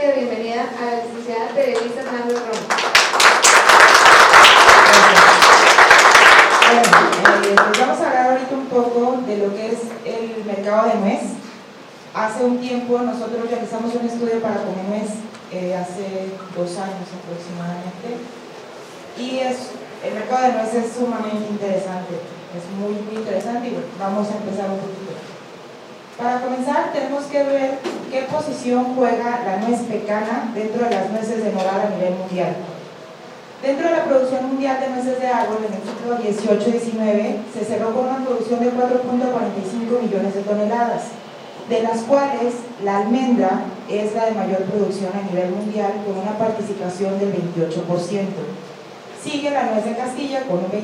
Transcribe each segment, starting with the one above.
la bienvenida a la licenciada periodista Fernando Romo. Bueno, les vamos a hablar ahorita un poco de lo que es el mercado de nuez. Hace un tiempo nosotros realizamos un estudio para Comenuez, hace 2 años aproximadamente, y el mercado de nuez es sumamente interesante, es muy interesante, y bueno, vamos a empezar un poquito. Para comenzar tenemos que ver qué posición juega la nuez pecana dentro de las nueces de nogal a nivel mundial. Dentro de la producción mundial de nueces de árbol en el ciclo 18-19 se cerró con una producción de 4.45 millones de toneladas, de las cuales la almendra es la de mayor producción a nivel mundial con una participación del 28%. Sigue la nuez de Castilla con un 20%,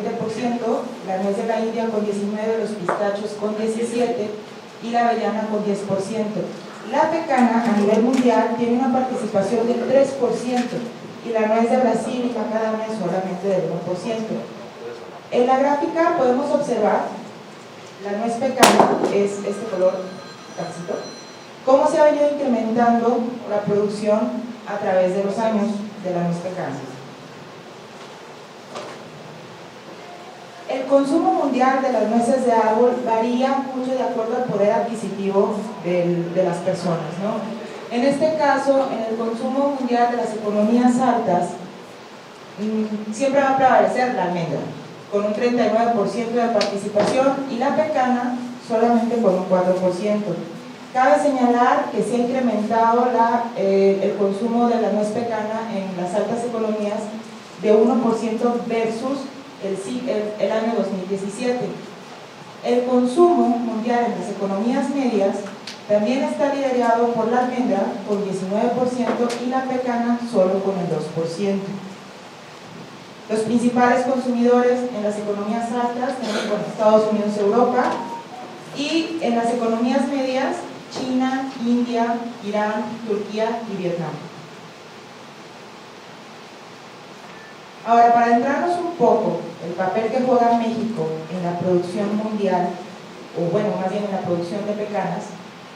la nuez de la India con 19%, los pistachos con 17% y la avellana con 10%. La pecana a nivel mundial tiene una participación del 3% y la nuez de Brasil y macadamia solamente del 1%. En la gráfica podemos observar la nuez pecana, es este color cafecito, cómo se ha venido incrementando la producción a través de los años de la nuez pecana. El consumo mundial de las nueces de árbol varía mucho de acuerdo al poder adquisitivo de las personas, ¿no? En este caso, en el consumo mundial de las economías altas, siempre va a prevalecer la almendra, con un 39% de participación, y la pecana solamente con un 4%. Cabe señalar que se ha incrementado el consumo de la nuez pecana en las altas economías de 1% versus el año 2017. El consumo mundial en las economías medias también está liderado por la almendra con 19% y la pecana solo con el 2%. Los principales consumidores en las economías altas tenemos Estados Unidos, Europa, y en las economías medias China, India, Irán, Turquía y Vietnam. Ahora, para adentrarnos un poco el papel que juega México en la producción mundial, o bueno, más bien en la producción de pecanas,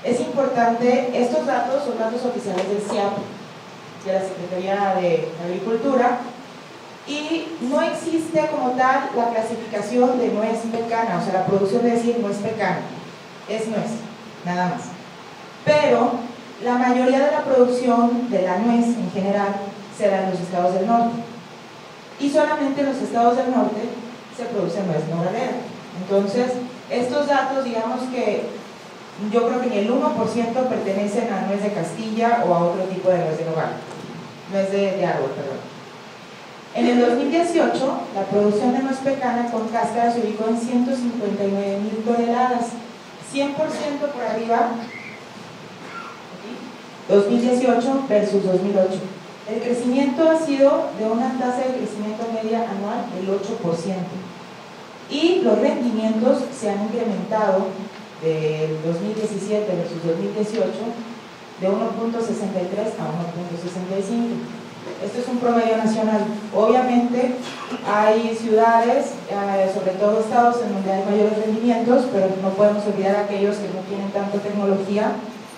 es importante, estos datos son datos oficiales del CIAP, de la Secretaría de Agricultura, y no existe como tal la clasificación de nuez pecana, o sea, la producción de decir nuez pecana, es nuez, nada más. Pero la mayoría de la producción de la nuez en general se da en los estados del norte, y solamente en los estados del norte se produce nuez nogalera. Entonces, estos datos, digamos que yo creo que ni el 1% pertenecen a nuez de Castilla o a otro tipo de nuez de nogal, nuez de árbol, perdón. En el 2018, la producción de nuez pecana con cáscara se ubicó en 159.000 toneladas, 100% por arriba, 2018 versus 2008. El crecimiento ha sido de una tasa de crecimiento media anual del 8%, y los rendimientos se han incrementado del 2017 versus 2018 de 1.63 a 1.65. Esto es un promedio nacional. Obviamente hay ciudades, sobre todo estados, en donde hay mayores rendimientos, pero no podemos olvidar a aquellos que no tienen tanta tecnología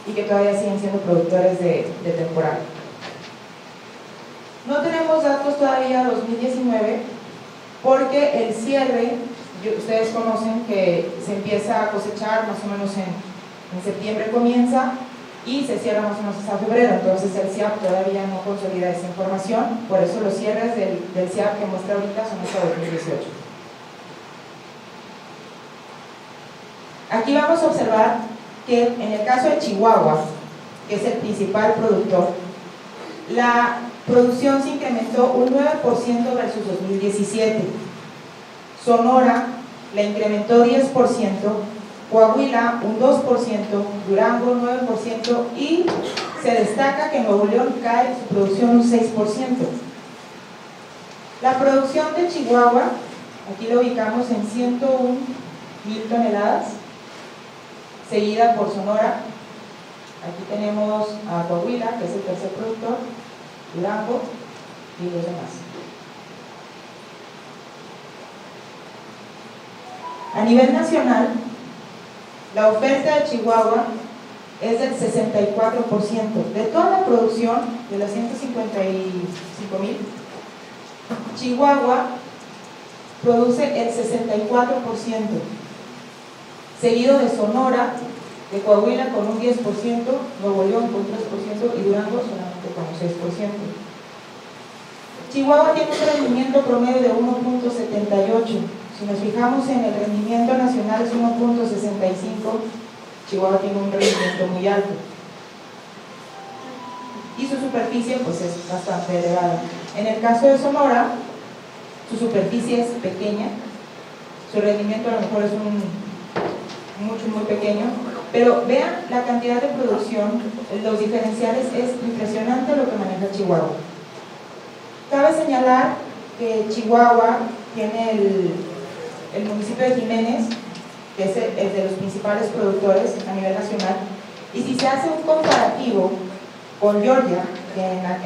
y que todavía siguen siendo productores de temporada. No tenemos datos todavía 2019 porque el cierre, ustedes conocen que se empieza a cosechar más o menos en septiembre comienza y se cierra más o menos hasta febrero, entonces el CIAP todavía no consolida esa información, por eso los cierres del CIAP que muestra ahorita son hasta 2018. Aquí vamos a observar que en el caso de Chihuahua, que es el principal productor, la producción se incrementó un 9% versus 2017. Sonora la incrementó 10%, Coahuila un 2%, Durango 9%, y se destaca que Nuevo León cae su producción un 6%. La producción de Chihuahua, aquí lo ubicamos en 101.000 toneladas, seguida por Sonora. Aquí tenemos a Coahuila, que es el tercer productor, Durango y los demás. A nivel nacional, la oferta de Chihuahua es del 64%. De toda la producción, de las 155,000, Chihuahua produce el 64%, seguido de Sonora, de Coahuila con un 10%, Nuevo León con 3% y Durango solamente con un 6%. Chihuahua tiene un rendimiento promedio de 1.78. Si nos fijamos en el rendimiento nacional es 1.65, Chihuahua tiene un rendimiento muy alto. Y su superficie pues es bastante elevada. En el caso de Sonora, su superficie es pequeña, su rendimiento a lo mejor es muy pequeño, pero vean la cantidad de producción, los diferenciales, es impresionante lo que maneja Chihuahua. Cabe señalar que Chihuahua tiene el municipio de Jiménez, que es el de los principales productores a nivel nacional, y si se hace un comparativo con Georgia, que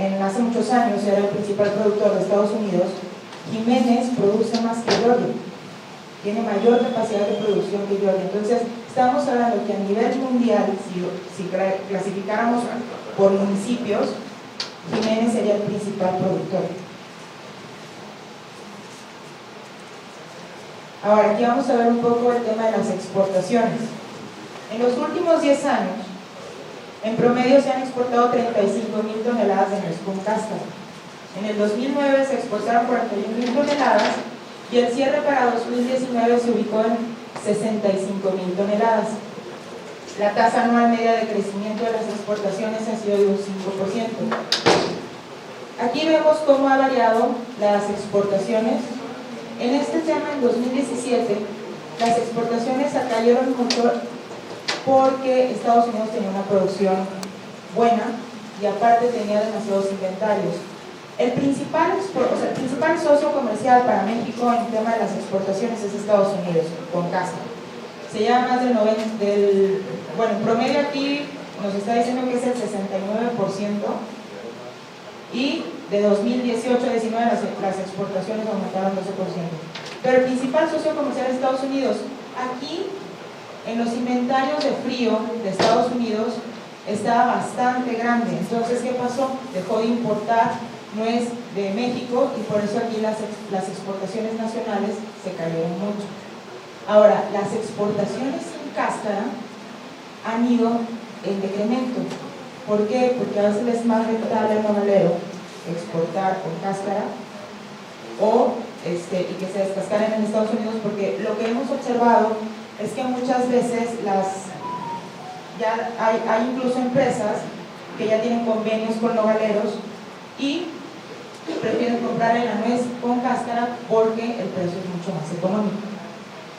en hace muchos años era el principal productor de Estados Unidos, Jiménez produce más que Georgia, tiene mayor capacidad de producción que Georgia. Entonces estamos hablando que a nivel mundial, si clasificáramos por municipios, Jiménez sería el principal productor. Ahora aquí vamos a ver un poco el tema de las exportaciones. En los últimos 10 años, en promedio se han exportado 35,000 toneladas de nuez con cáscara. En el 2009 se exportaron 41,000 toneladas y el cierre para 2019 se ubicó en 65,000 toneladas. La tasa anual media de crecimiento de las exportaciones ha sido de un 5%. Aquí vemos cómo ha variado las exportaciones. En este tema, en 2017, las exportaciones cayeron mucho porque Estados Unidos tenía una producción buena y aparte tenía demasiados inventarios. El principal socio comercial para México en el tema de las exportaciones es Estados Unidos, con cáscara. Se lleva más del 90%, bueno, en promedio aquí nos está diciendo que es el 69%, y de 2018 a 2019 las exportaciones aumentaron 12%. Pero el principal socio comercial es Estados Unidos. Aquí, en los inventarios de frío de Estados Unidos, estaba bastante grande. Entonces, ¿qué pasó? Dejó de importar nuez de México y por eso aquí las exportaciones nacionales se cayeron mucho. Ahora, las exportaciones sin cáscara han ido en decremento. ¿Por qué? Porque a veces es más rentable al nogalero exportar con cáscara y que se descascaren en Estados Unidos, porque lo que hemos observado es que muchas veces hay incluso empresas que ya tienen convenios con nogaleros y prefieren comprar la nuez con cáscara porque el precio es mucho más económico.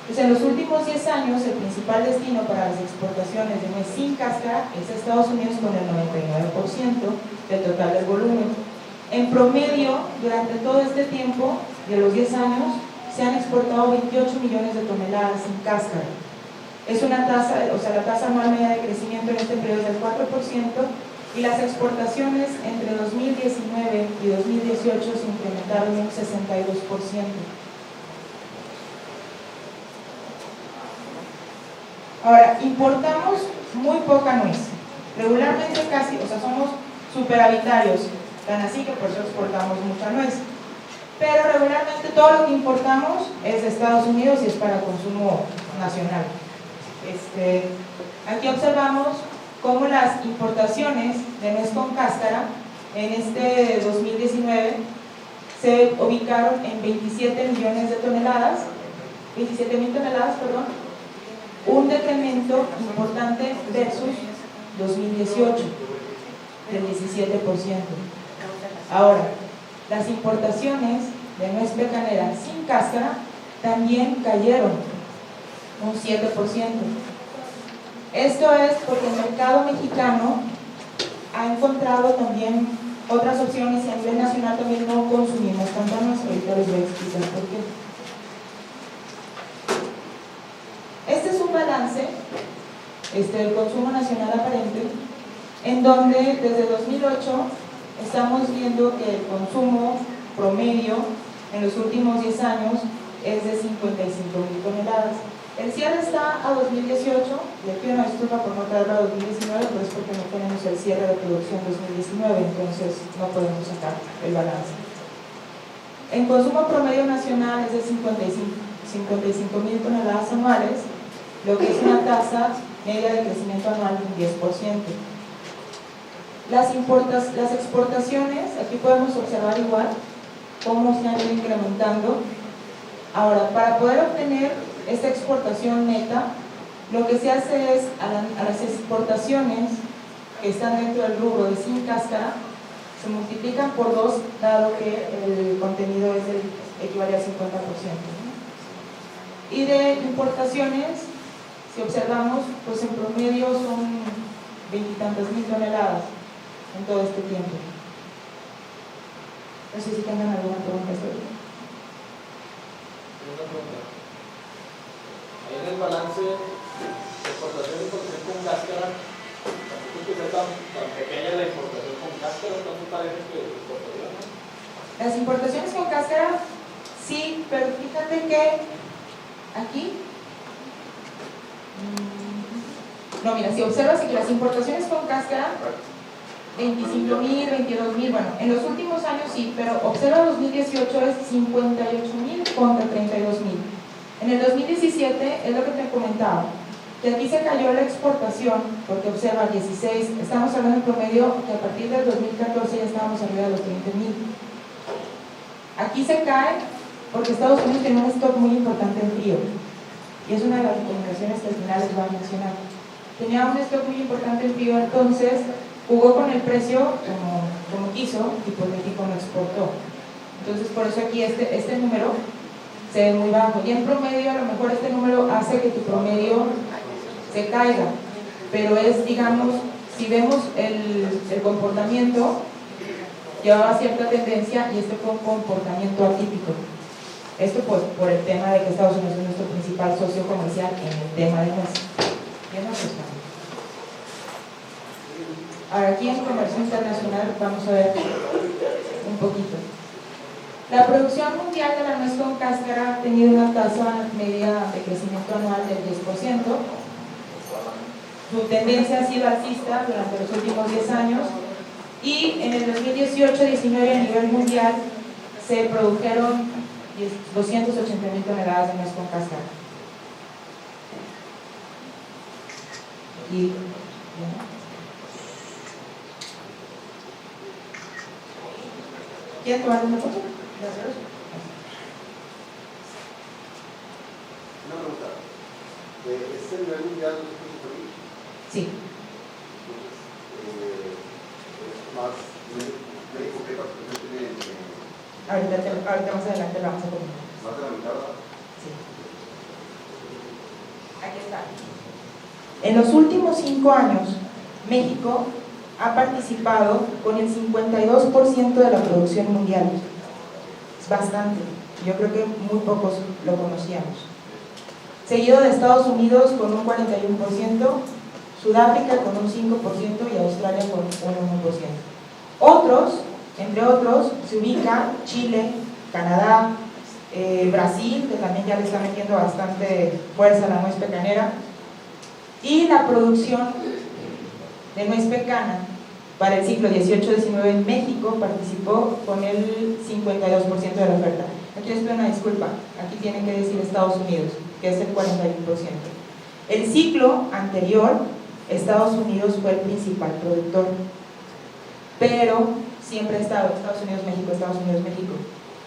Pues en los últimos 10 años el principal destino para las exportaciones de nuez sin cáscara es Estados Unidos con el 99% del total del volumen. En promedio, durante todo este tiempo, de los 10 años, se han exportado 28 millones de toneladas sin cáscara. Es una tasa, la tasa anual media de crecimiento en este periodo es del 4%, y las exportaciones entre 2019 y 2018 se incrementaron en un 62%. Ahora, importamos muy poca nuez. Regularmente somos superavitarios, tan así que por eso exportamos mucha nuez. Pero regularmente todo lo que importamos es de Estados Unidos y es para consumo nacional. Aquí observamos cómo las importaciones de nuez con cáscara en este 2019 se ubicaron en 27 millones de toneladas, 27,000 toneladas, perdón, un decremento importante versus 2018 del 17%. Ahora, las importaciones de nuez pecanera sin cáscara también cayeron un 7%. Esto es porque el mercado mexicano ha encontrado también otras opciones y a nivel nacional también no consumimos tanta nuez. Ahorita les voy a explicar por qué. Este es un balance del consumo nacional aparente, en donde desde 2008 estamos viendo que el consumo promedio en los últimos 10 años es de 55,000 toneladas. El cierre está a 2018, le pido una disculpa por no traerlo a 2019, pero es porque no tenemos el cierre de producción 2019, entonces no podemos sacar el balance. En consumo promedio nacional es de 55.000 toneladas anuales, lo que es una tasa media de crecimiento anual de un 10%. Las exportaciones, aquí podemos observar igual cómo se han ido incrementando. Ahora, para poder obtener esta exportación neta, lo que se hace es a las exportaciones que están dentro del rubro de sin cáscara, se multiplican por 2, dado que el contenido equivale al 50%, ¿no? Y de importaciones, si observamos, pues en promedio son 20 y tantas mil toneladas en todo este tiempo. No sé si tengan alguna pregunta sobre esto. Una pregunta. Ahí en el balance de exportación e importación con cáscara, tampoco es que sea tan pequeña la importación con cáscara, ¿cuánto parece que exportaría? Las importaciones con cáscara, sí, pero fíjate que aquí, no, mira, si observas que las importaciones con cáscara, 25.000, 22.000, bueno, en los últimos años sí, pero observa 2018 es 58.000 contra 32.000. En el 2017 es lo que te comentaba, que aquí se cayó la exportación, porque observa 16, estamos hablando en promedio que a partir del 2014 ya estábamos arriba de los 20.000. Aquí se cae porque Estados Unidos tiene un stock muy importante en frío, y es una de las recomendaciones que al final les voy a mencionar. Tenía un stock muy importante en frío, entonces jugó con el precio como quiso y por México no exportó. Entonces por eso aquí este número se ve muy bajo, y en promedio a lo mejor este número hace que tu promedio se caiga, pero es, digamos, si vemos el comportamiento, llevaba cierta tendencia y este fue un comportamiento atípico. Esto pues por el tema de que Estados Unidos es nuestro principal socio comercial en el tema de nuez. Ahora aquí en comercio internacional vamos a ver un poquito. La producción mundial de la nuez con cáscara ha tenido una tasa media de crecimiento anual del 10%. Su tendencia ha sido alcista durante los últimos 10 años, y en el 2018-19 a nivel mundial se produjeron 280.000 toneladas de nuez con cáscara. Y ¿quieren tomar una foto? Gracias. Una pregunta. ¿Es el nivel mundial de los países? Sí. Es más México que participación tiene Ahorita más adelante lo vamos a comentar. más de la mitad. Sí. Aquí está. En los últimos 5 años, México ha participado con el 52% de la producción mundial. Es bastante. Yo creo que muy pocos lo conocíamos. Seguido de Estados Unidos con un 41%, Sudáfrica con un 5% y Australia con un 1%. Otros, entre otros, se ubica Chile, Canadá, Brasil, que también ya le está metiendo bastante fuerza a la nuez pecanera, y la producción de nuez pecana para el ciclo 18-19 en México participó con el 52% de la oferta. Aquí les pido una disculpa, aquí tienen que decir Estados Unidos, que es el 41%. El ciclo anterior, Estados Unidos fue el principal productor, pero siempre ha estado Estados Unidos, México, Estados Unidos, México.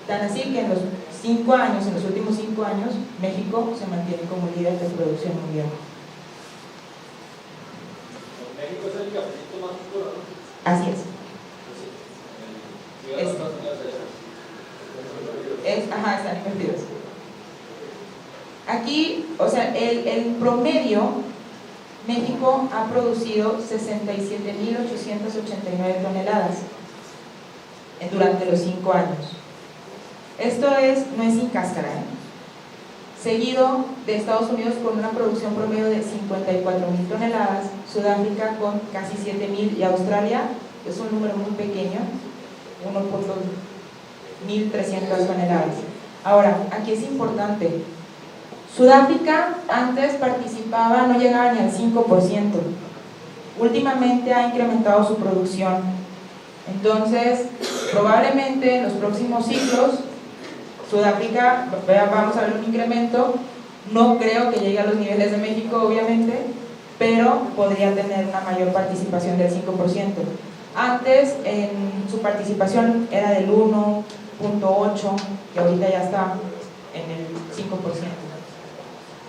Tan así que en los últimos 5 años, México se mantiene como líder de producción mundial. México es el cafecito más oscuro, ¿no? Así es. Ajá, están invertidos. Aquí, o sea, el promedio, México ha producido 67.889 toneladas durante los 5 años. Esto no es sin cáscara, seguido de Estados Unidos con una producción promedio de 54.000 toneladas, Sudáfrica con casi 7.000 y Australia es un número muy pequeño, 1.1300 toneladas. Ahora, aquí es importante, Sudáfrica antes participaba, no llegaba ni al 5%. Últimamente ha incrementado su producción. Entonces, probablemente en los próximos ciclos, Sudáfrica, vamos a ver un incremento. No creo que llegue a los niveles de México, obviamente, pero podría tener una mayor participación del 5%. Antes, en su participación era del 1.8%, que ahorita ya está en el 5%.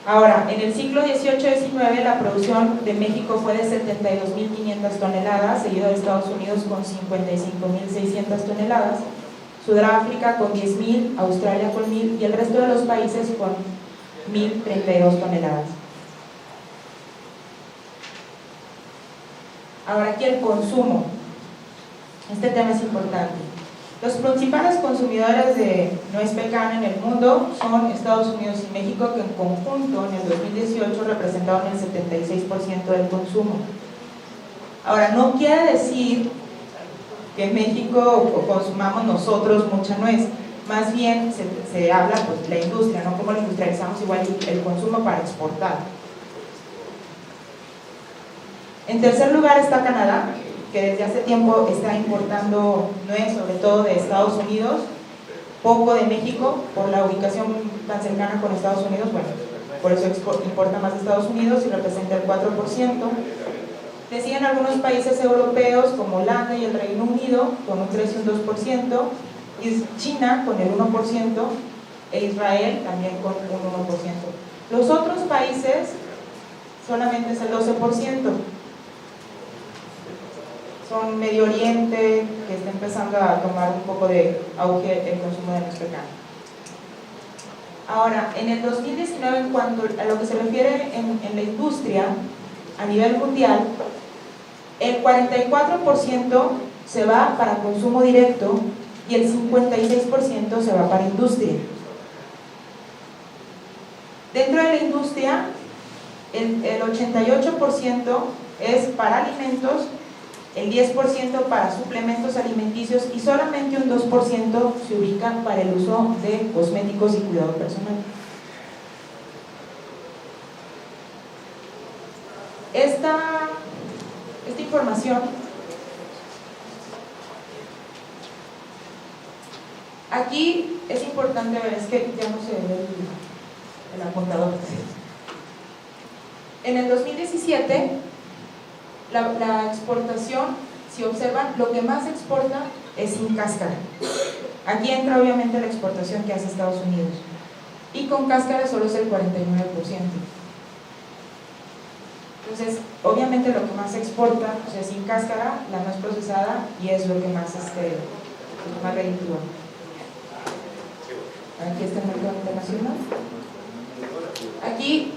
Ahora, en el ciclo 18-19 la producción de México fue de 72.500 toneladas, seguido de Estados Unidos con 55.600 toneladas, Sudáfrica con 10.000, Australia con 1.000 y el resto de los países con 1.032 toneladas. Ahora aquí el consumo. Este tema es importante. Los principales consumidores de nuez pecana en el mundo son Estados Unidos y México, que en conjunto en el 2018 representaron el 76% del consumo. Ahora, no quiere decir que en México consumamos nosotros mucha nuez, más bien se habla pues, la industria, ¿no? Cómo la industrializamos igual el consumo para exportar. En tercer lugar está Canadá, que desde hace tiempo está importando nuez, sobre todo de Estados Unidos, poco de México, por la ubicación tan cercana con Estados Unidos, bueno, por eso importa más de Estados Unidos y representa el 4%. Le siguen algunos países europeos como Holanda y el Reino Unido con un 3 y un 2%, y China con el 1%, e Israel también con un 1%. Los otros países solamente es el 12%. Son Medio Oriente, que está empezando a tomar un poco de auge el consumo de nuez pecana. Ahora, en el 2019, en cuanto a lo que se refiere en la industria, a nivel mundial, el 44% se va para consumo directo y el 56% se va para industria. Dentro de la industria, el 88% es para alimentos, el 10% para suplementos alimenticios y solamente un 2% se ubica para el uso de cosméticos y cuidado personal. Esta información aquí es importante ver, es que ya no se ve el apuntador. En el 2017 la exportación, si observan, lo que más exporta es sin cáscara. Aquí entra obviamente la exportación que hace Estados Unidos, y con cáscara solo es el 49%. Entonces, obviamente lo que más se exporta, o sea, sin cáscara, la nuez procesada, y es lo que más reditúa. Aquí está el mercado internacional. Aquí,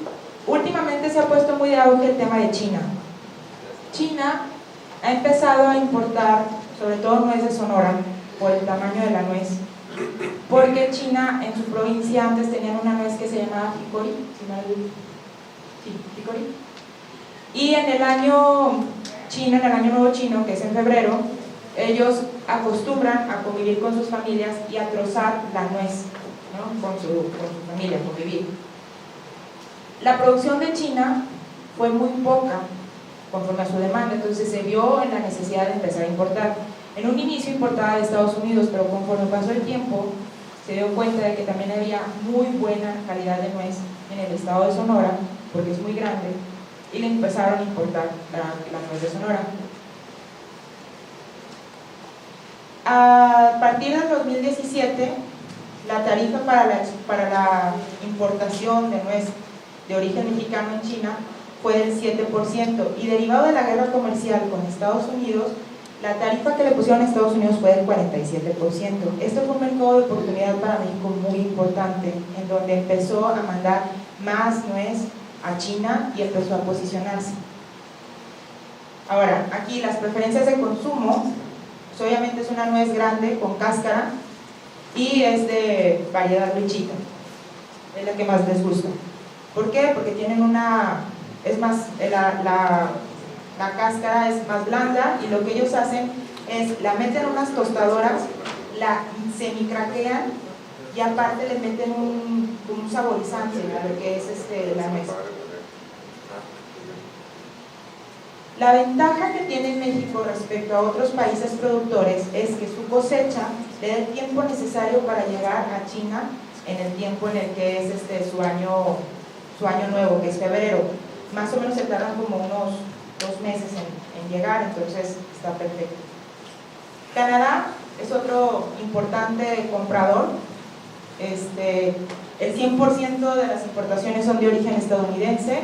últimamente se ha puesto muy de auge el tema de China. China ha empezado a importar, sobre todo nuez de Sonora, por el tamaño de la nuez, porque China en su provincia antes tenían una nuez que se llamaba Hickory, Hickory, y en el año nuevo chino, que es en febrero, ellos acostumbran a convivir con sus familias y a trozar la nuez, ¿no? con su familia, convivir. La producción de China fue muy poca conforme a su demanda, entonces se vio en la necesidad de empezar a importar. En un inicio importaba de Estados Unidos, pero conforme pasó el tiempo se dio cuenta de que también había muy buena calidad de nuez en el estado de Sonora, porque es muy grande, y le empezaron a importar la nuez de Sonora. A partir del 2017, la tarifa para la importación de nuez de origen mexicano en China fue del 7%, y derivado de la guerra comercial con Estados Unidos, la tarifa que le pusieron a Estados Unidos fue del 47%. Esto fue un mercado de oportunidad para México muy importante, en donde empezó a mandar más nuez a China y empezó a posicionarse. Ahora, aquí las preferencias de consumo, pues obviamente es una nuez grande con cáscara y es de variedad luchita, es la que más les gusta. ¿Por qué? Porque tienen la cáscara es más blanda, y lo que ellos hacen es la meten en unas tostadoras, la semicraquean y aparte le meten un saborizante a lo que es la nuez. La ventaja que tiene México respecto a otros países productores es que su cosecha le da el tiempo necesario para llegar a China en el tiempo en el que es su año nuevo, que es febrero. Más o menos se tardan como unos 2 meses en llegar, entonces está perfecto. Canadá es otro importante comprador. El 100% de las importaciones son de origen estadounidense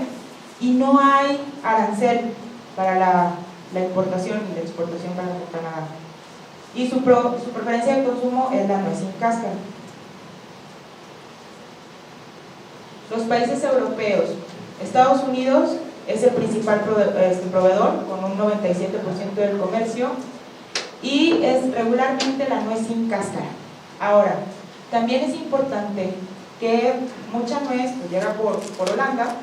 y no hay arancel para la importación y la exportación para Canadá. Y su preferencia de consumo es la nuez sin cáscara. Los países europeos. Estados Unidos es el principal proveedor, con un 97% del comercio, y es regularmente la nuez sin cáscara. Ahora, también es importante que mucha nuez pues, llega por Holanda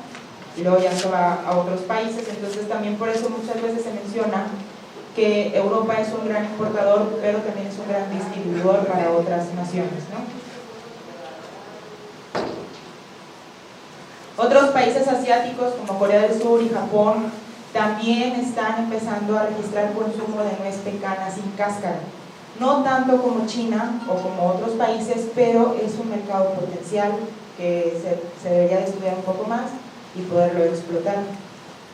y luego ya se va a otros países, entonces también por eso muchas veces se menciona que Europa es un gran importador, pero también es un gran distribuidor para otras naciones, ¿no? Otros países asiáticos como Corea del Sur y Japón también están empezando a registrar consumo de nuez pecana sin cáscara. No tanto como China o como otros países, pero es un mercado potencial que se debería de estudiar un poco más y poderlo explotar.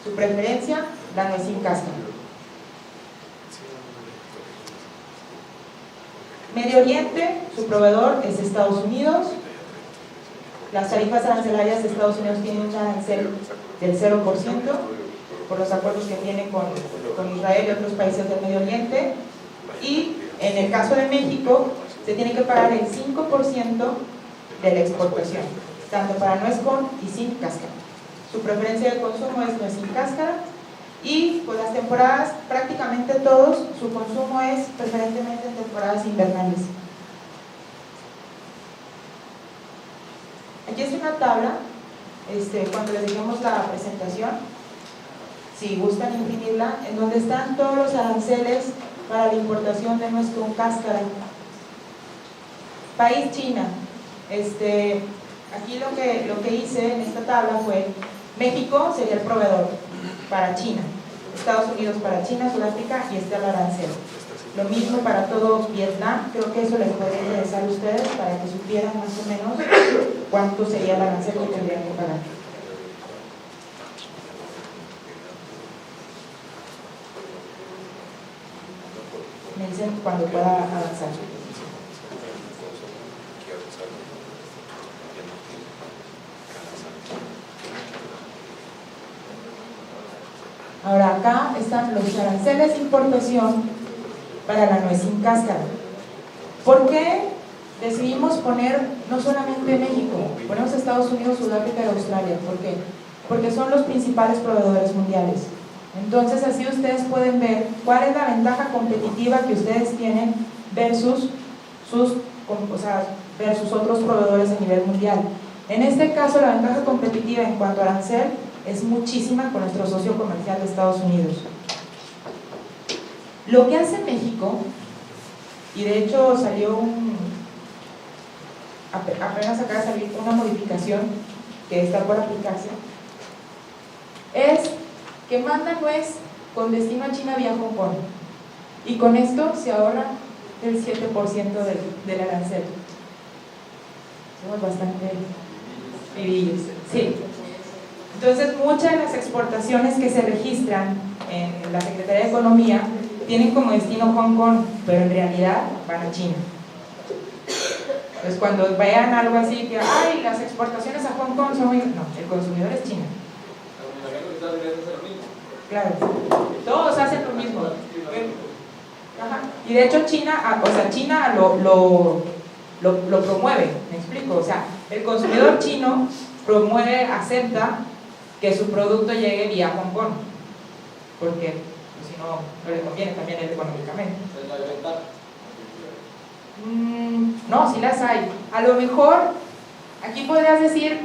Su preferencia, la nuez sin cáscara. Medio Oriente, su proveedor es Estados Unidos. Las tarifas arancelarias de Estados Unidos tienen un arancel del 0% por los acuerdos que tiene con Israel y otros países del Medio Oriente. Y en el caso de México, se tiene que pagar el 5% de la exportación, tanto para nuez con y sin cáscara. Su preferencia de consumo es nuez sin cáscara y pues las temporadas, prácticamente todos, su consumo es preferentemente en temporadas invernales. Aquí es una tabla, cuando les dejemos la presentación, si gustan imprimirla, en donde están todos los aranceles para la importación de nuez con cáscara. País China. Aquí lo que hice en esta tabla fue México sería el proveedor para China, Estados Unidos para China, Sudáfrica y el arancel. Lo mismo para todo Vietnam, creo que eso les podría interesar a ustedes para que supieran más o menos cuánto sería el arancel que tendrían que pagar. Me dicen cuando pueda avanzar. Ahora acá están los aranceles de importación para la nuez sin cáscara. ¿Por qué decidimos poner no solamente México? Ponemos Estados Unidos, Sudáfrica y Australia. ¿Por qué? Porque son los principales proveedores mundiales. Entonces así ustedes pueden ver cuál es la ventaja competitiva que ustedes tienen versus otros proveedores a nivel mundial. En este caso la ventaja competitiva en cuanto a arancel es muchísima con nuestro socio comercial de Estados Unidos. Lo que hace México, y de hecho apenas acaba de salir una modificación que está por aplicarse, es que manda nuez con destino a China vía Hong Kong, y con esto se ahorra el 7% del arancel. Somos bastante vivillos. Sí. Entonces muchas de las exportaciones que se registran en la Secretaría de Economía tienen como destino Hong Kong, pero en realidad van a China. Entonces cuando vean algo así que ay, las exportaciones a Hong Kong son muy... no, el consumidor es China. Claro, todos hacen lo mismo. Ajá. Y de hecho China lo promueve, me explico, o sea, el consumidor chino acepta que su producto llegue vía Hong Kong, porque pues, si no le conviene también él económicamente. No, sí las hay. A lo mejor aquí podrías decir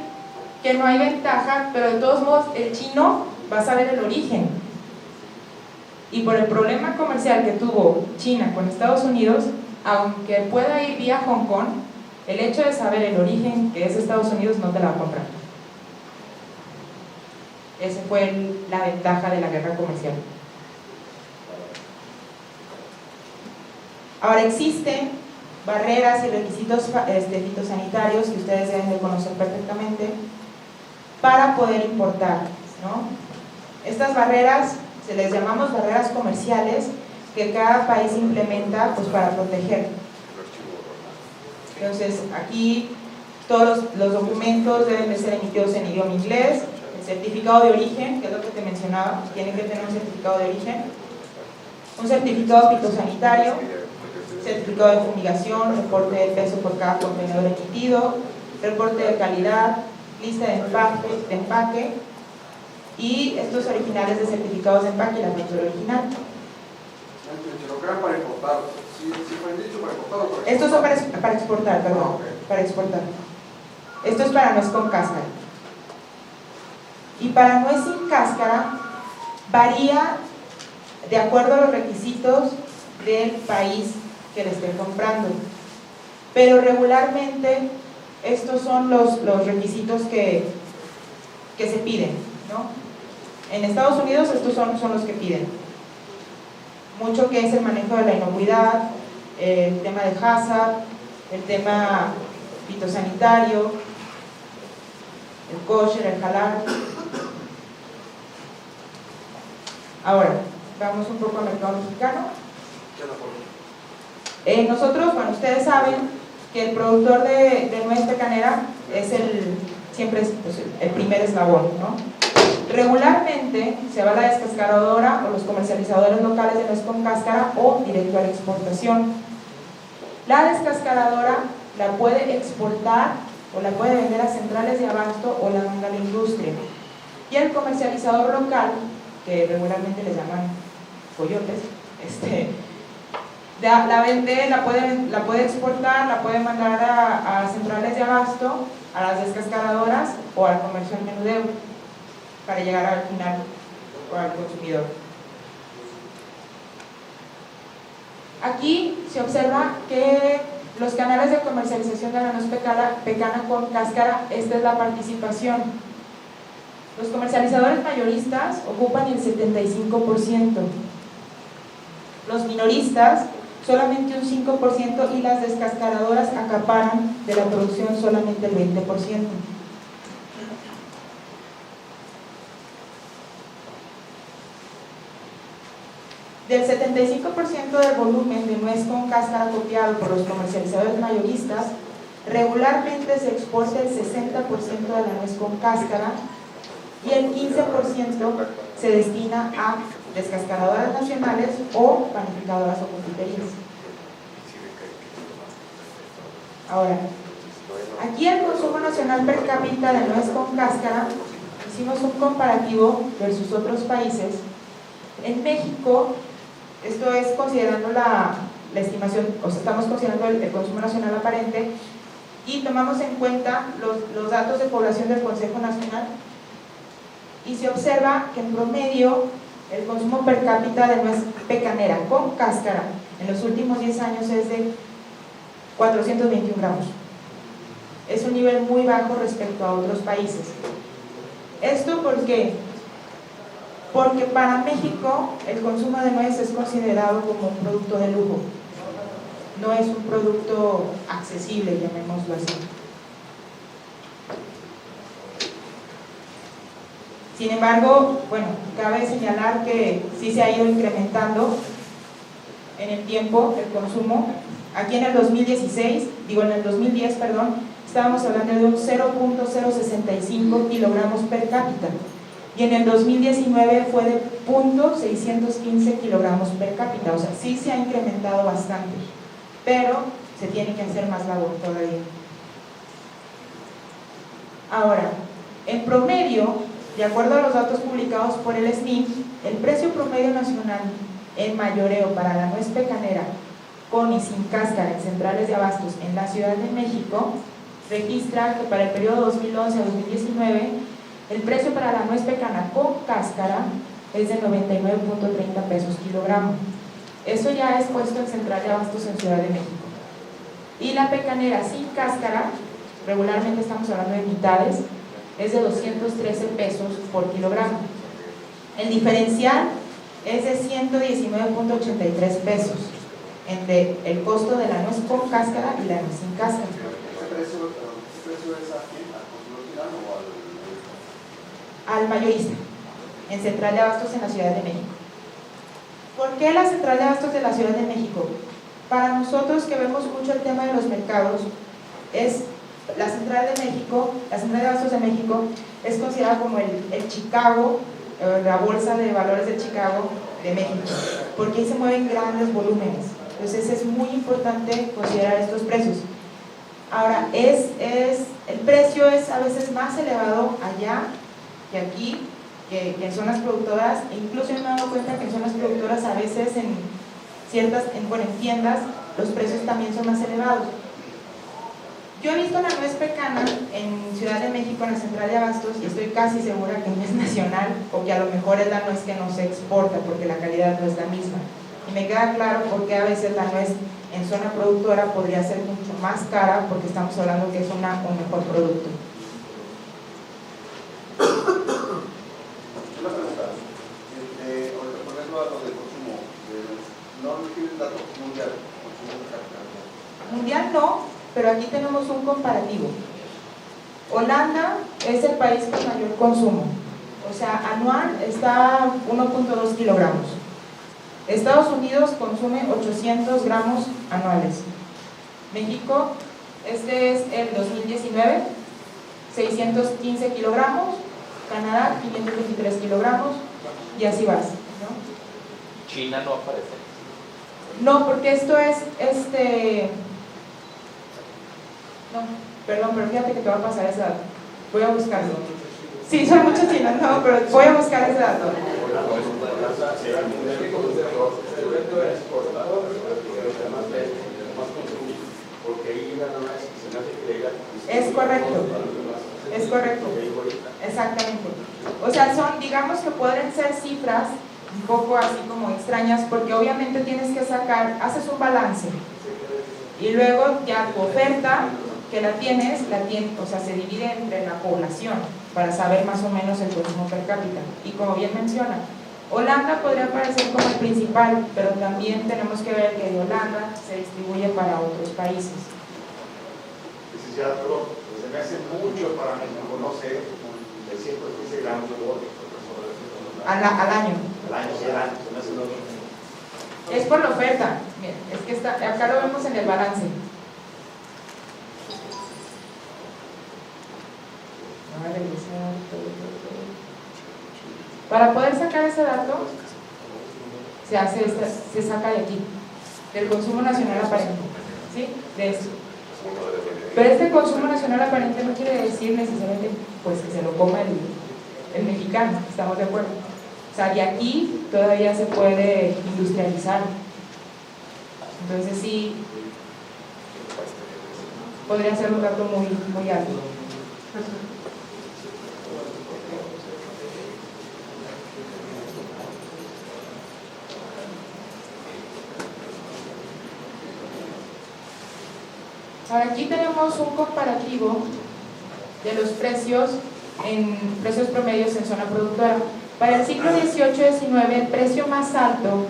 que no hay ventaja, pero de todos modos el chino va a saber el origen, y por el problema comercial que tuvo China con Estados Unidos, aunque pueda ir vía Hong Kong, El hecho de saber el origen que es Estados Unidos no te la va a comprar. Esa fue la ventaja de la guerra comercial. Ahora existen barreras y requisitos fitosanitarios que ustedes deben de conocer perfectamente para poder importar, ¿no? Estas barreras se les llamamos barreras comerciales que cada país implementa pues para proteger. Entonces aquí todos los documentos deben de ser emitidos en idioma inglés. El certificado de origen, que es lo que te mencionaba, tiene que tener un certificado de origen, un certificado fitosanitario, certificado de fumigación, reporte de peso por cada contenedor emitido, reporte de calidad, lista de empaque y estos originales de certificados de empaque y la factura original. Lo que eran para importar, ¿sí fue dicho para importar o para exportar? Estos son para exportar, perdón, para exportar. Esto es para nuez con cáscara. Y para nuez sin cáscara varía de acuerdo a los requisitos del país que le estén comprando. Pero regularmente estos son los requisitos que se piden, ¿no? En Estados Unidos estos son los que piden. Mucho que es el manejo de la inocuidad, el tema de hazard, el tema fitosanitario, el kosher, el halal. Ahora, vamos un poco al mercado mexicano. Nosotros, bueno, ustedes saben que el productor de nuez pecanera siempre es pues, el primer eslabón, ¿no? Regularmente se va a la descascaradora o los comercializadores locales de nuez con cáscara o directo a la exportación. La descascaradora la puede exportar o la puede vender a centrales de abasto o la manda a la industria. Y el comercializador local, que regularmente le llaman coyotes, la vende, la puede exportar, la puede mandar a centrales de abasto, a las descascaradoras o al comercio al menudeo para llegar al final o al consumidor. Aquí se observa que los canales de comercialización de la nuez pecana con cáscara, esta es la participación. Los comercializadores mayoristas ocupan el 75%, los minoristas solamente un 5% y las descascaradoras acaparan de la producción solamente el 20%. Del 75% del volumen de nuez con cáscara copiado por los comercializadores mayoristas, regularmente se exporta el 60% de la nuez con cáscara y el 15% se destina a descascaradoras nacionales o panificadoras o confiterías. Ahora, aquí el consumo nacional per cápita de nuez con cáscara, hicimos un comparativo versus otros países. En México, esto es considerando la estimación, o sea, estamos considerando el consumo nacional aparente y tomamos en cuenta los datos de población del Consejo Nacional y se observa que en promedio el consumo per cápita de nuez pecanera con cáscara en los últimos 10 años es de 421 gramos. Es un nivel muy bajo respecto a otros países. ¿Esto por qué? Porque para México el consumo de nuez es considerado como un producto de lujo, no es un producto accesible, llamémoslo así. Sin embargo, bueno, cabe señalar que sí se ha ido incrementando en el tiempo el consumo. Aquí en el 2010, estábamos hablando de un 0.065 kilogramos per cápita. Y en el 2019 fue de 0.615 kilogramos per cápita, o sea, sí se ha incrementado bastante, pero se tiene que hacer más labor todavía. Ahora, en promedio, de acuerdo a los datos publicados por el SNIF, el precio promedio nacional en mayoreo para la nuez pecanera con y sin cáscara en centrales de abastos en la Ciudad de México registra que para el periodo 2011 a 2019 el precio para la nuez pecana con cáscara es de 99.30 pesos kilogramo. Eso ya es puesto en central de abastos en Ciudad de México. Y la pecanera sin cáscara, regularmente estamos hablando de mitades, es de 213 pesos por kilogramo. El diferencial es de 119.83 pesos entre el costo de la nuez con cáscara y la nuez sin cáscara. ¿Ese precio es aquí, al consumidor final o Al mayorista, en Central de Abastos en la Ciudad de México. ¿Por qué la Central de Abastos de la Ciudad de México? Para nosotros que vemos mucho el tema de los mercados, es la Central de México, la Central de Abastos de México es considerada como el Chicago, la Bolsa de Valores de Chicago de México, porque ahí se mueven grandes volúmenes. Entonces es muy importante considerar estos precios. Ahora, el precio es a veces más elevado allá que aquí, que en zonas productoras, e incluso yo me he dado cuenta que en zonas productoras a veces en tiendas los precios también son más elevados. Yo he visto la nuez pecana en Ciudad de México, en la Central de Abastos, y estoy casi segura que no es nacional, o que a lo mejor es la nuez que no se exporta porque la calidad no es la misma. Y me queda claro por qué a veces la nuez en zona productora podría ser mucho más cara, porque estamos hablando que es un mejor producto. Una pregunta, ahorita volviendo a lo del consumo, no tienen datos mundial, consumo de cáscara. Mundial no, pero aquí tenemos un comparativo. Holanda es el país con mayor consumo, o sea, anual está 1.2 kilogramos. Estados Unidos consume 800 gramos anuales. México, este es el 2019, 615 kilogramos. Canadá, 523 kilogramos, y así vas, ¿no? China no aparece. No, porque esto es, no, perdón, pero fíjate que te va a pasar ese dato. Voy a buscarlo. Sí, son muchos chinos, no, pero voy a buscar ese dato. Es correcto, es correcto, exactamente. O sea, digamos que pueden ser cifras un poco así como extrañas, porque obviamente tienes que haces un balance, y luego ya tu oferta que la tienes, o sea, se divide entre la población para saber más o menos el consumo per cápita. Y como bien menciona, Holanda podría parecer como el principal, pero también tenemos que ver que de Holanda se distribuye para otros países. Licenciado, se me hace mucho para México, no sé, de 115 gramos de bote Al año. al año, sí, al año, se me hace mucho. Es por la oferta. Miren, es que acá lo vemos en el balance. Para poder sacar ese dato, se saca de aquí, del consumo nacional aparente, ¿sí? De esto. Pero este consumo nacional aparente no quiere decir necesariamente pues que se lo coma el mexicano, ¿estamos de acuerdo? O sea, de aquí todavía se puede industrializar. Entonces sí, podría ser un dato muy, muy alto. Ahora aquí tenemos un comparativo de los precios promedios en zona productora. Para el siglo XVIII-XIX, el precio más alto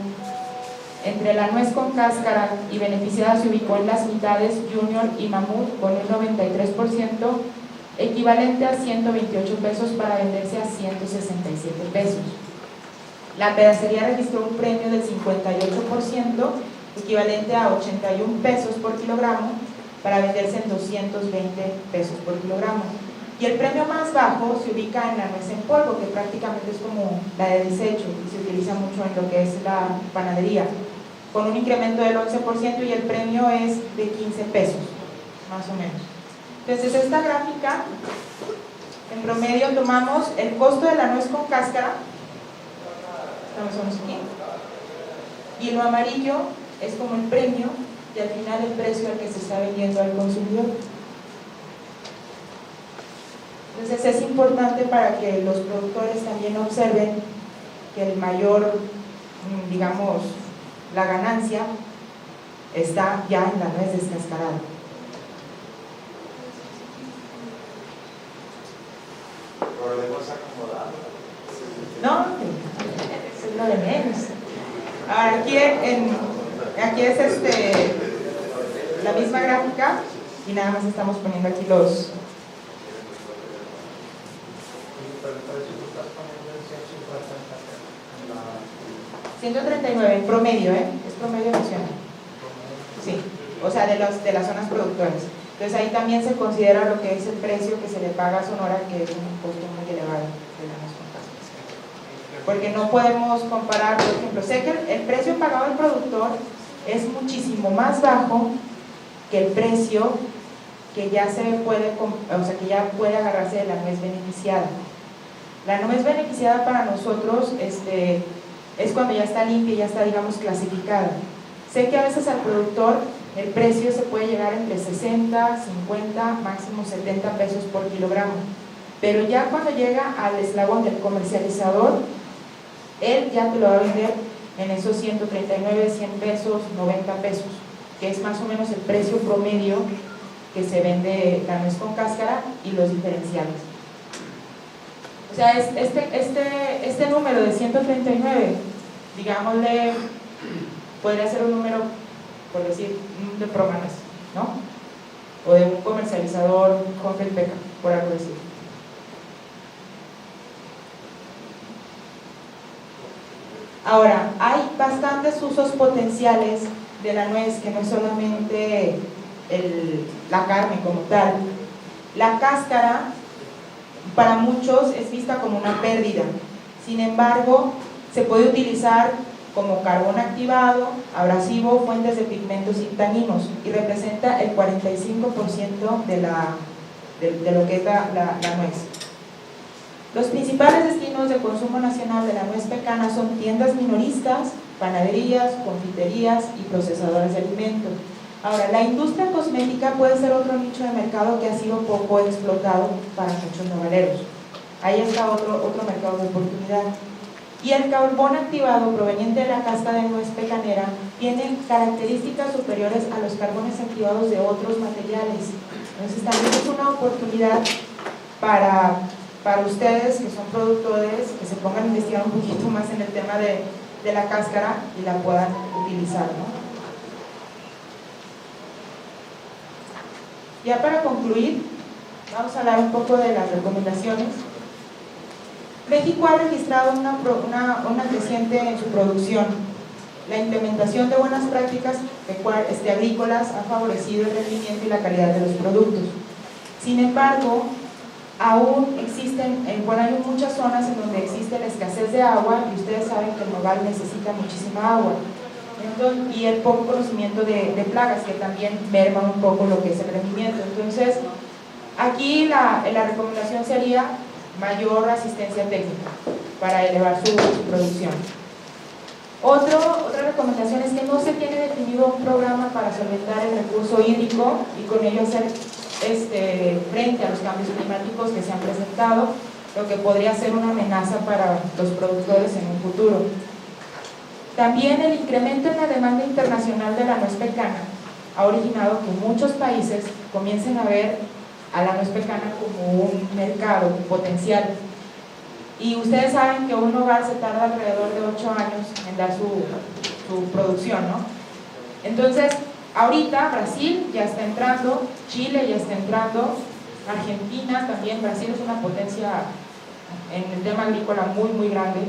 entre la nuez con cáscara y beneficiada se ubicó en las mitades Junior y Mamut con un 93%, equivalente a 128 pesos para venderse a 167 pesos. La pedacería registró un premio del 58%, equivalente a 81 pesos por kilogramo, para venderse en 220 pesos por kilogramo. Y el premio más bajo se ubica en la nuez en polvo, que prácticamente es como la de desecho y se utiliza mucho en lo que es la panadería, con un incremento del 11%, y el premio es de 15 pesos, más o menos. Entonces esta gráfica, en promedio tomamos el costo de la nuez con cáscara, estamos aquí, y lo amarillo es como el premio, y al final el precio al que se está vendiendo al consumidor. Entonces es importante para que los productores también observen que el mayor, digamos, la ganancia está ya en la nuez descascarada. acomodado. No, es lo de menos. Ahora, aquí es la misma gráfica y nada más estamos poniendo aquí los... Pero el precio que estás poniendo en 139 en promedio, es promedio nacional. Sí, o sea, de las zonas productoras. Entonces ahí también se considera lo que es el precio que se le paga a Sonora, que es un costo muy elevado de la nuez con cáscara. Porque no podemos comparar, por ejemplo, sé que el precio pagado al productor es muchísimo más bajo que el precio que ya que ya puede agarrarse de la nuez beneficiada. La nuez beneficiada para nosotros es cuando ya está limpia y ya está, digamos, clasificada. Sé que a veces al productor el precio se puede llegar entre 60, 50, máximo 70 pesos por kilogramo, pero ya cuando llega al eslabón del comercializador, él ya te lo va a vender en esos 139, 100 pesos, 90 pesos, que es más o menos el precio promedio que se vende la nuez con cáscara y los diferenciales. O sea, este número de 139, digámosle, podría ser un número, por decir, de Promanuez, ¿no? O de un comercializador Honfeld Peca, por algo decir. Ahora, hay bastantes usos potenciales de la nuez, que no es solamente la carne como tal. La cáscara para muchos es vista como una pérdida, sin embargo se puede utilizar como carbón activado, abrasivo, fuentes de pigmentos y taninos, y representa el 45% de lo que es la nuez. Los principales destinos de consumo nacional de la nuez pecana son tiendas minoristas, panaderías, confiterías y procesadoras de alimentos. Ahora, la industria cosmética puede ser otro nicho de mercado que ha sido poco explotado para muchos nogaleros. Ahí está otro mercado de oportunidad. Y el carbón activado proveniente de la cáscara de nuez pecanera tiene características superiores a los carbones activados de otros materiales. Entonces también es una oportunidad para ustedes que son productores, que se pongan a investigar un poquito más en el tema de la cáscara y la puedan utilizar, ¿no? Ya para concluir, vamos a hablar un poco de las recomendaciones. México ha registrado una creciente en su producción. La implementación de buenas prácticas agrícolas ha favorecido el rendimiento y la calidad de los productos. Sin embargo, aún existen, hay muchas zonas en donde existe la escasez de agua, y ustedes saben que el nogal necesita muchísima agua. Entonces, y el poco conocimiento de plagas, que también merman un poco lo que es el rendimiento. Entonces, aquí la recomendación sería mayor asistencia técnica para elevar su producción. Otra recomendación es que no se tiene definido un programa para solventar el recurso hídrico y con ello hacer frente a los cambios climáticos que se han presentado, lo que podría ser una amenaza para los productores en un futuro. También el incremento en la demanda internacional de la nuez pecana ha originado que muchos países comiencen a ver a la nuez pecana como un mercado potencial. Y ustedes saben que un hogar se tarda alrededor de 8 años en dar su producción, ¿no? Entonces, ahorita Brasil ya está entrando, Chile ya está entrando, Argentina también. Brasil es una potencia en el tema agrícola muy, muy grande.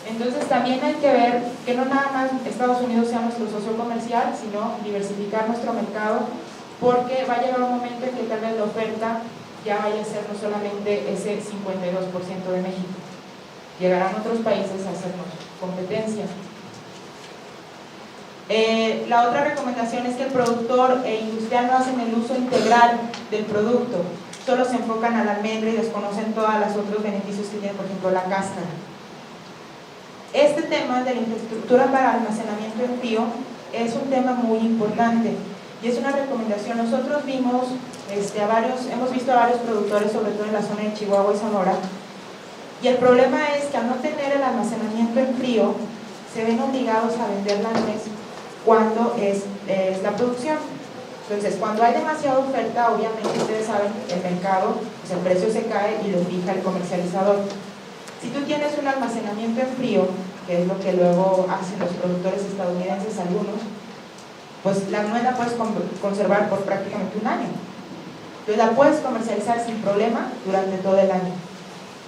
Entonces también hay que ver que no nada más Estados Unidos sea nuestro socio comercial, sino diversificar nuestro mercado, porque va a llegar un momento en que tal vez la oferta ya vaya a ser no solamente ese 52% de México. Llegarán otros países a hacernos competencia. La otra recomendación es que el productor e industrial no hacen el uso integral del producto, solo se enfocan a la almendra y desconocen todos los otros beneficios que tiene, por ejemplo, la cáscara. Este tema de la infraestructura para almacenamiento en frío es un tema muy importante y es una recomendación. Nosotros hemos visto a varios productores, sobre todo en la zona de Chihuahua y Sonora, y el problema es que al no tener el almacenamiento en frío, se ven obligados a vender la nuez cuando es la producción. Entonces, cuando hay demasiada oferta, obviamente ustedes saben, el mercado, pues el precio se cae y lo fija el comercializador. Si tú tienes un almacenamiento en frío, que es lo que luego hacen los productores estadounidenses algunos, pues la nuez la puedes conservar por prácticamente un año. Entonces la puedes comercializar sin problema durante todo el año.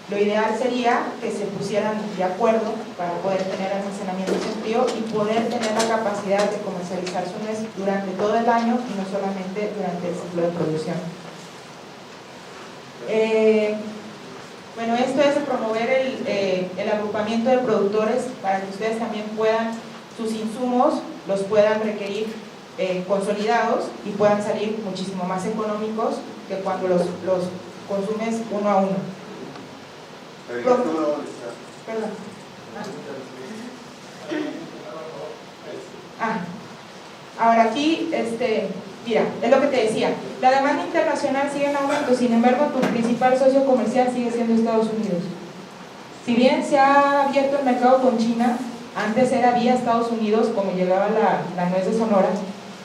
Lo ideal sería que se pusieran de acuerdo para poder tener almacenamientos en frío y poder tener la capacidad de comercializar su nuez durante todo el año y no solamente durante el ciclo de producción. Bueno, esto es promover el agrupamiento de productores para que ustedes también puedan, sus insumos los puedan requerir consolidados y puedan salir muchísimo más económicos que cuando los consumes uno a uno. Perdón. Ahora aquí, mira, es lo que te decía, la demanda internacional sigue en aumento, sin embargo tu principal socio comercial sigue siendo Estados Unidos. Si bien se ha abierto el mercado con China, antes era vía Estados Unidos como llegaba la nuez de Sonora,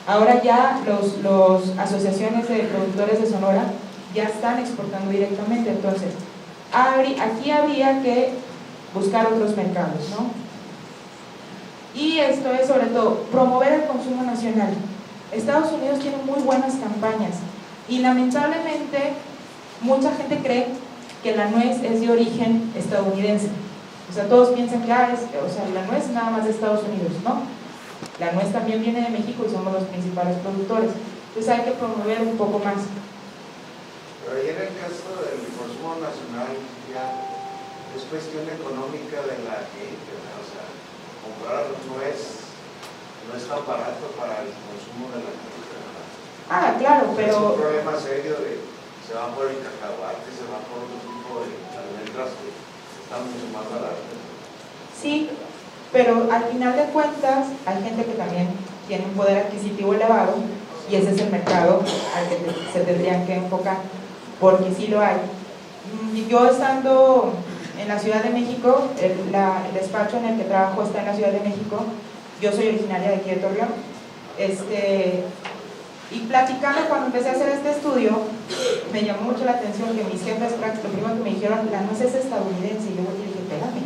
ahora ya las asociaciones de productores de Sonora ya están exportando directamente. Entonces aquí habría que buscar otros mercados, ¿no? Y esto es sobre todo promover el consumo nacional. Estados Unidos tiene muy buenas campañas y lamentablemente mucha gente cree que la nuez es de origen estadounidense. O sea, todos piensan que la nuez nada más de Estados Unidos, ¿no? La nuez también viene de México y somos los principales productores. Entonces hay que promover un poco más. Pero ahí en el caso del consumo nacional ya es cuestión económica de la gente, ¿no? O sea, comprar no es tan barato para el consumo de la gente, ¿verdad? Claro, pero... Es un problema serio de se va por el cacahuate, se va por otro tipo de almendras que están mucho más baratas. Sí, pero al final de cuentas hay gente que también tiene un poder adquisitivo elevado y ese es el mercado al que se tendrían que enfocar, porque sí lo hay. Yo estando en la Ciudad de México, el despacho en el que trabajo está en la Ciudad de México, yo soy originaria de aquí de Torreón, y platicando cuando empecé a hacer este estudio, me llamó mucho la atención que mis jefes, lo primero que me dijeron, la nuez es estadounidense, y yo dije, espérame,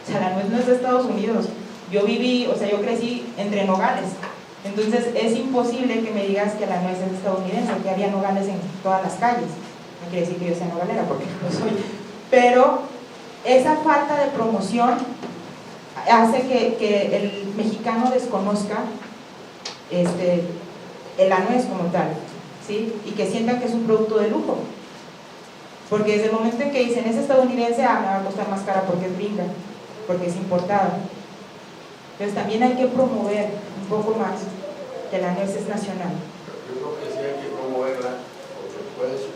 o sea, la nuez no es de Estados Unidos, yo crecí entre nogales, entonces es imposible que me digas que la nuez es estadounidense, que había nogales en todas las calles. No quiere decir que yo sea nogalera, porque no lo soy, pero esa falta de promoción hace que el mexicano desconozca la nuez como tal, ¿sí? Y que sientan que es un producto de lujo, porque desde el momento en que dicen es estadounidense, me va a costar más cara porque es gringa, porque es importada. Entonces también hay que promover un poco más que la nuez es nacional. Yo creo que sí hay que promoverla, porque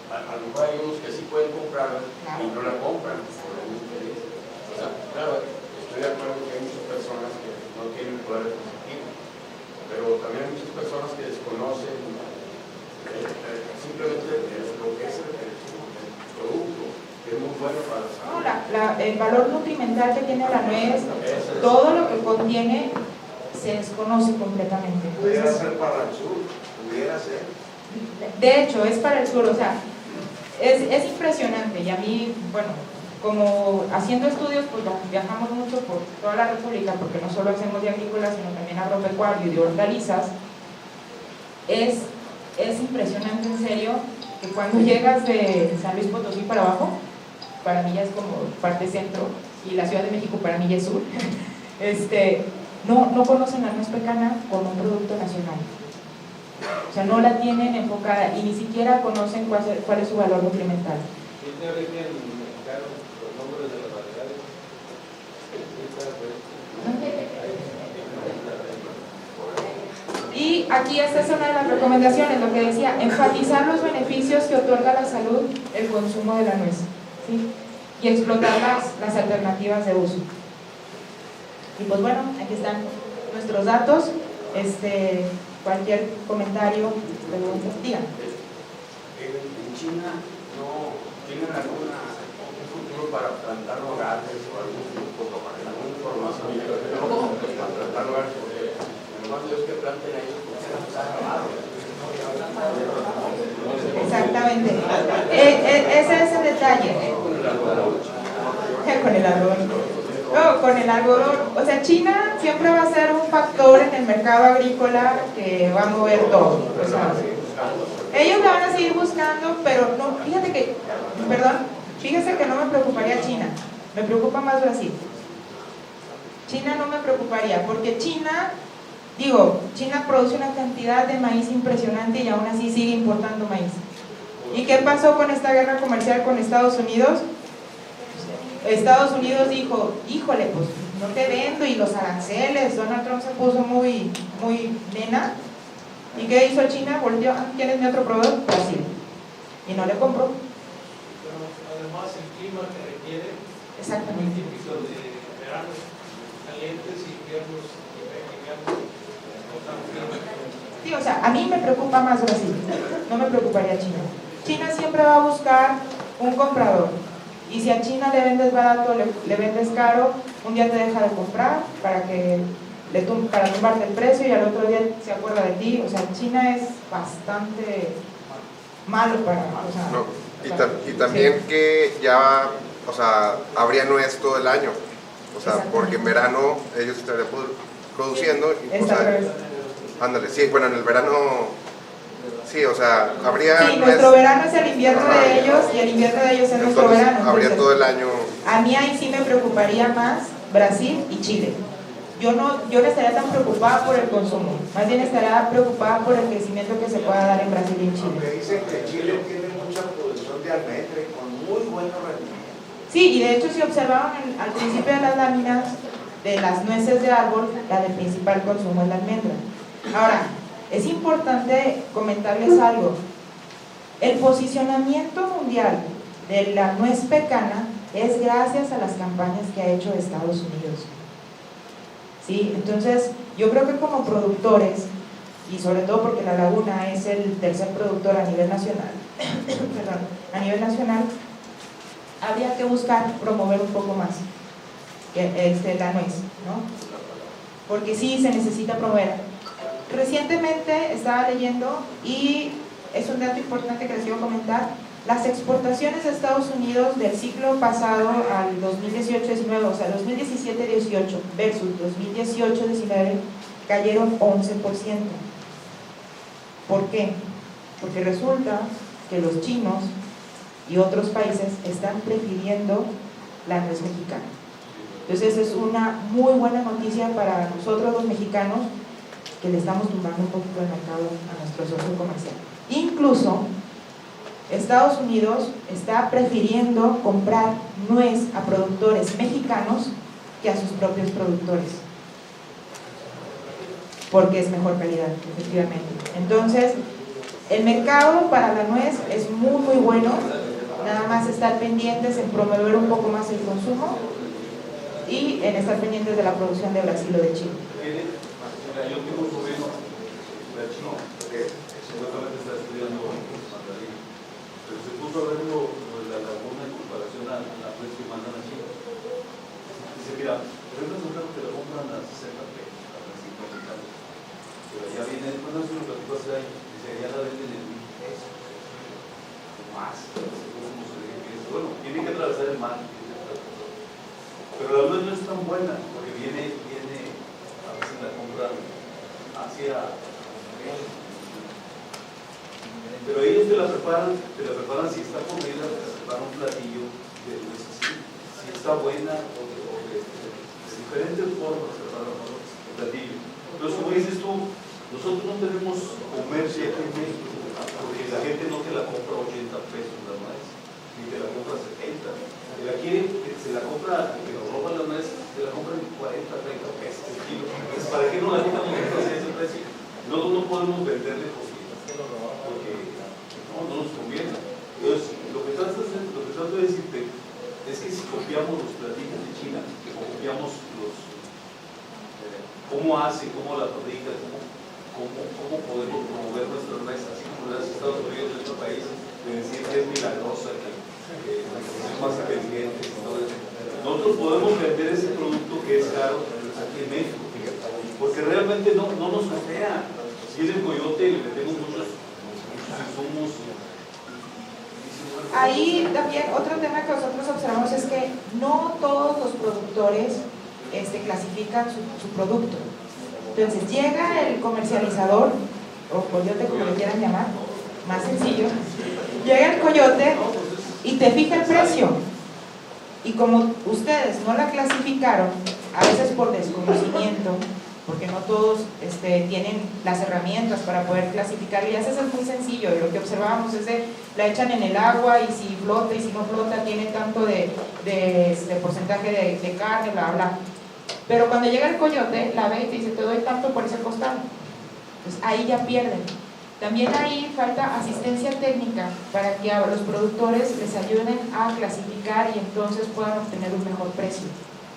a lo mejor hay unos que sí pueden comprarla y no la compran por el interés. O sea, claro, estoy de acuerdo que hay muchas personas que no tienen poder adquisitivo, pero también hay muchas personas que desconocen simplemente lo que es el producto, que es muy bueno para la salud. El valor nutrimental que tiene la nuez, todo lo que contiene se desconoce completamente. Pudiera ser para el sur, pudiera ser. De hecho, es para el sur, o sea, es impresionante. Y a mí, bueno, como haciendo estudios, pues viajamos mucho por toda la República, porque no solo hacemos de agrícola, sino también agropecuario y de hortalizas. Es impresionante, en serio, que cuando llegas de San Luis Potosí para abajo, para mí ya es como parte centro, y la Ciudad de México para mí ya es sur, no conocen la nuez pecana como un producto nacional. O sea, no la tienen enfocada y ni siquiera conocen cuál es su valor nutrimental. ¿Tiene origen mexicano los nombres de las variedades? Y aquí esta es una de las recomendaciones, lo que decía, enfatizar los beneficios que otorga la salud el consumo de la nuez, ¿sí? Y explotar las alternativas de uso. Y pues bueno, aquí están nuestros datos. Cualquier comentario, pregunta, digan. En China no tienen un futuro para plantar nogales o algún información para plantar nogales, porque nomás Dios que planten ahí, porque se nos ha acabado. detalle. Con el algodón. No, con el algodón. O sea, China siempre va a ser un factor en el mercado agrícola que va a mover todo. O sea, ellos la van a seguir buscando, pero no, fíjate que, perdón, fíjese que no me preocuparía China, me preocupa más Brasil. China no me preocuparía, porque China produce una cantidad de maíz impresionante y aún así sigue importando maíz. ¿Y qué pasó con esta guerra comercial con Estados Unidos? Estados Unidos dijo, híjole, pues no te vendo, y los aranceles, Donald Trump se puso muy nena. ¿Y qué hizo China? Volvió, ¿quién es mi otro proveedor? Brasil. Y no le compró. Pero además el clima que requiere es muy Exactamente. típico de veranos calientes y inviernos no tan fríos. Sí, o sea, a mí me preocupa más Brasil, no me preocuparía China. China siempre va a buscar un comprador, y si a China le vendes barato, le vendes caro, un día te deja de comprar para tumbarte el precio, y al otro día se acuerda de ti. O sea, China es bastante malo para... O sea, no, y también sí, que ya, o sea, habría nuez todo el año, o sea, porque en verano ellos estarían produciendo, y, o sea, ándale, sí, bueno, en el verano, sí, o sea, habría... Sí, nuestro verano es el invierno de ellos, y el invierno de ellos es nuestro verano. Habría Entonces, todo el año... A mí ahí sí me preocuparía más Brasil y Chile. Yo no estaría tan preocupada por el consumo, más bien estaría preocupada por el crecimiento que se pueda dar en Brasil y en Chile. Aunque dicen que Chile tiene mucha producción de almendre con muy buenos rendimientos. Sí, y de hecho si observaban al principio de las láminas de las nueces de árbol, la del principal consumo es la almendra. Ahora, es importante comentarles algo. El posicionamiento mundial de la nuez pecana es gracias a las campañas que ha hecho Estados Unidos. ¿Sí? Entonces, yo creo que como productores, y sobre todo porque La Laguna es el tercer productor a nivel nacional, perdón, a nivel nacional, habría que buscar promover un poco más la nuez, ¿no? Porque sí se necesita promover. Recientemente estaba leyendo, y es un dato importante que les quiero comentar, las exportaciones de Estados Unidos del ciclo pasado al 2018-19, o sea, 2017-18 versus 2018-19, cayeron 11%. ¿Por qué? Porque resulta que los chinos y otros países están prefiriendo la nuez mexicana. Entonces es una muy buena noticia para nosotros los mexicanos, que le estamos tumbando un poquito el mercado a nuestro socio comercial. Incluso Estados Unidos está prefiriendo comprar nuez a productores mexicanos que a sus propios productores, porque es mejor calidad, efectivamente. Entonces, el mercado para la nuez es muy bueno, nada más estar pendientes en promover un poco más el consumo y en estar pendientes de la producción de Brasil o de Chile. Yo tengo un sobrino chino que supuestamente está estudiando mandarín, pero se puso a ver lo de La Laguna en comparación a la nuez que mandan a China. Dice, mira, pero es un carro que la compran a 60 pesos, a 50 pesos, pero allá viene, bueno, eso lo platicó hace años, dice, allá la venden en 1,000 pesos, o más, no se ve que es, bueno, tiene que atravesar el mar, pero la nuez no es tan buena, porque viene a veces la compran hacia pero ellos te la preparan si está comida, te preparan un platillo de nuez así, si está buena o de diferentes formas se preparan el platillo. Entonces, como dices tú, nosotros no tenemos comercio aquí en México, porque la gente no te la compra 80 pesos la nuez, ni te la compra 70. Te la quiere, se la compra, que nos roban la nuez, te la compran 40, 30 pesos el kilo. Entonces, ¿para qué no la compran a ese precio? No podemos venderle porque no nos conviene. Entonces, lo que trato de decirte es que si copiamos los platillos de China, o copiamos cómo hace, cómo la fabrica, cómo podemos promover nuestra nuez, así como lo hace Estados Unidos, nuestro país, de decir que es milagrosa, que es más inteligente y todo eso. Nosotros podemos vender ese producto que es caro aquí en México, porque realmente no nos costea. Si es el coyote, le metemos muchos insumos. Ahí también otro tema que nosotros observamos es que no todos los productores clasifican su producto. Entonces llega el comercializador, o coyote como le quieran llamar, más sencillo, llega el coyote y te fija el precio. Y como ustedes no la clasificaron, a veces por desconocimiento, porque no todos tienen las herramientas para poder clasificar, y a veces es muy sencillo, y lo que observábamos es de la echan en el agua y si flota y si no flota tiene tanto de porcentaje de carne, bla, bla. Pero cuando llega el coyote, la ve y te dice, te doy tanto por ese costado. Pues ahí ya pierden. También ahí falta asistencia técnica para que a los productores les ayuden a clasificar y entonces puedan obtener un mejor precio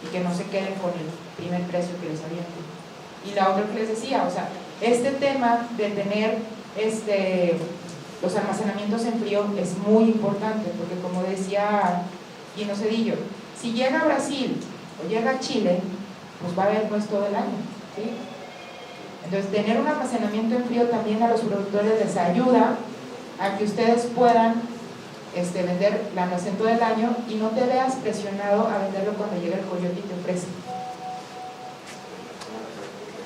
y que no se queden con el primer precio que les habían dado. Y la otra que les decía, o sea, este tema de tener los almacenamientos en frío es muy importante, porque como decía Gino Cedillo, si llega a Brasil o llega a Chile, pues va a haber pues todo el año, ¿sí? Entonces tener un almacenamiento en frío también a los productores les ayuda a que ustedes puedan vender la almacén todo el año y no te veas presionado a venderlo cuando llega el coyote y te ofrece.